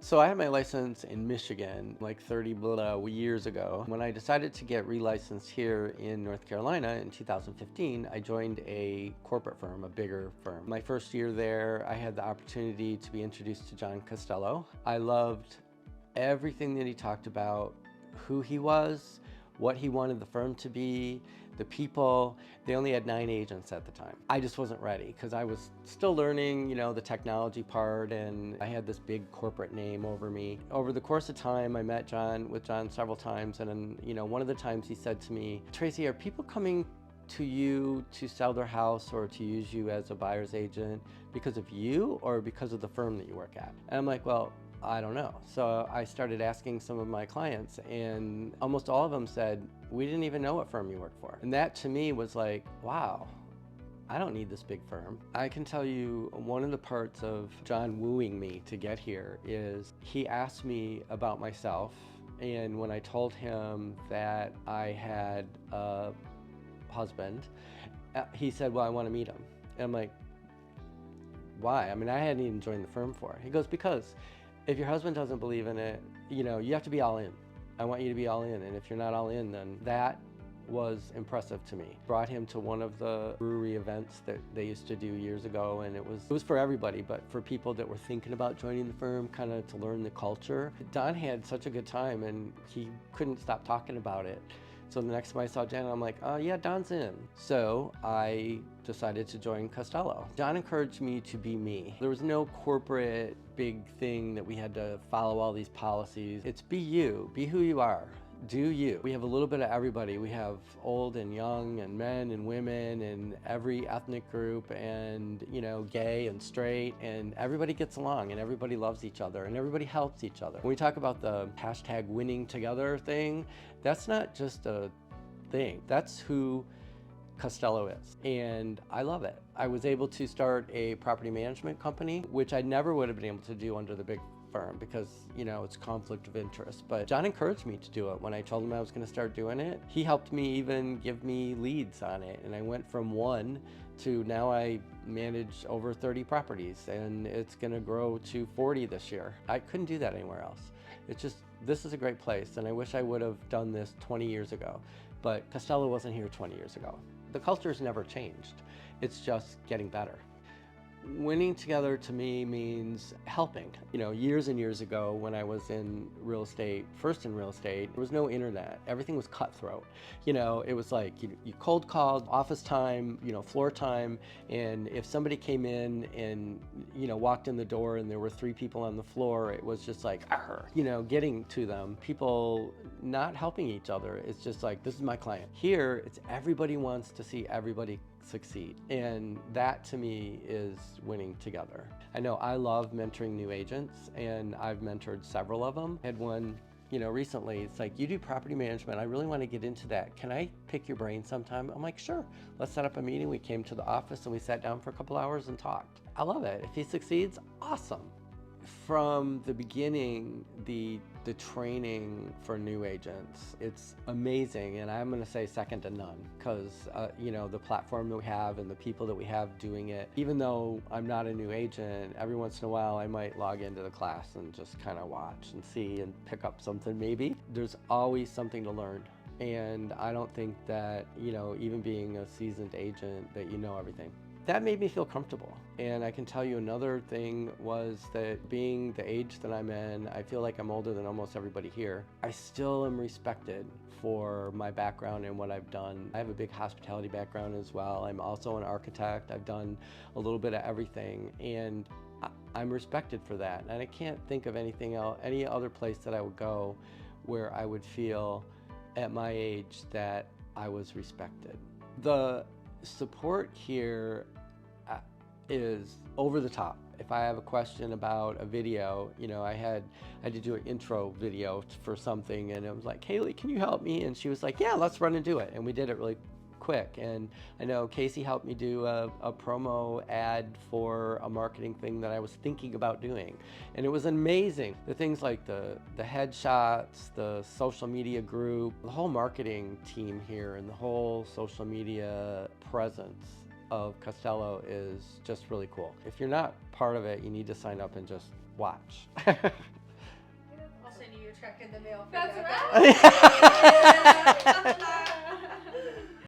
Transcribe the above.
So I had my license in Michigan like 30 years ago. When I decided to get relicensed here in North Carolina in 2015, I joined a corporate firm, a bigger firm. My first year there, I had the opportunity to be introduced to John Costello. I loved everything that he talked about, who he was, what he wanted the firm to be, the people. They only had 9 agents at the time. I just wasn't ready because I was still learning, the technology part, and I had this big corporate name over me. Over the course of time, I met with John several times, and one of the times he said to me, "Tracy, are people coming to you to sell their house or to use you as a buyer's agent because of you or because of the firm that you work at?" And I'm like, well, I don't know. So I started asking some of my clients, and almost all of them said, "We didn't even know what firm you work for." And that to me was like, wow, I don't need this big firm. I can tell you one of the parts of John wooing me to get here is he asked me about myself. And when I told him that I had a husband, he said, "Well, I want to meet him." And I'm like, why? I mean, I hadn't even joined the firm for it. He goes, "Because if your husband doesn't believe in it, you have to be all in. I want you to be all in. And if you're not all in, then that was impressive to me." Brought him to one of the brewery events that they used to do years ago, and it was for everybody, but for people that were thinking about joining the firm, kind of to learn the culture. Don had such a good time, and he couldn't stop talking about it. So the next time I saw Jen, I'm like, "Oh yeah, Don's in." So I decided to join Costello. John encouraged me to be me. There was no corporate big thing that we had to follow all these policies. It's be you, be who you are. Do you. We have a little bit of everybody. We have old and young and men and women and every ethnic group and, gay and straight, and everybody gets along and everybody loves each other and everybody helps each other. When we talk about the hashtag winning together thing, that's not just a thing. That's who Costello is, and I love it. I was able to start a property management company, which I never would have been able to do under the big firm because, it's conflict of interest. But John encouraged me to do it. When I told him I was going to start doing it, he helped me even give me leads on it. And I went from 1 to now I manage over 30 properties, and it's going to grow to 40 this year. I couldn't do that anywhere else. It's just, this is a great place, and I wish I would have done this 20 years ago. But Costello wasn't here 20 years ago. The culture's never changed. It's just getting better. Winning together to me means helping. Years and years ago when I was in real estate, first in real estate, there was no internet. Everything was cutthroat. It was like you cold called, office time, floor time, and if somebody came in and, walked in the door and there were 3 people on the floor, it was just like, getting to them. People not helping each other. It's just like, this is my client. Here, it's everybody wants to see everybody succeed. And that to me is winning together. I know I love mentoring new agents, and I've mentored several of them. I had one, recently. It's like, "You do property management. I really want to get into that. Can I pick your brain sometime?" I'm like, "Sure. Let's set up a meeting." We came to the office and we sat down for a couple hours and talked. I love it. If he succeeds, awesome. From the beginning, the training for new agents, it's amazing, and I'm going to say second to none, because the platform that we have and the people that we have doing it. Even though I'm not a new agent, every once in a while I might log into the class and just kind of watch and see and pick up something maybe. There's always something to learn, and I don't think that even being a seasoned agent that everything. That made me feel comfortable. And I can tell you another thing was that being the age that I'm in, I feel like I'm older than almost everybody here. I still am respected for my background and what I've done. I have a big hospitality background as well. I'm also an architect. I've done a little bit of everything, and I'm respected for that. And I can't think of anything else, any other place that I would go where I would feel at my age that I was respected. The support here is over the top. If I have a question about a video, I had to do an intro video for something, and it was like, "Kaylee, can you help me?" And she was like, "Yeah, let's run and do it." And we did it really quick. And I know Casey helped me do a promo ad for a marketing thing that I was thinking about doing. And it was amazing. The things like the headshots, the social media group, the whole marketing team here, and the whole social media presence of Costello is just really cool. If you're not part of it, you need to sign up and just watch. check in the mail for That's that. right.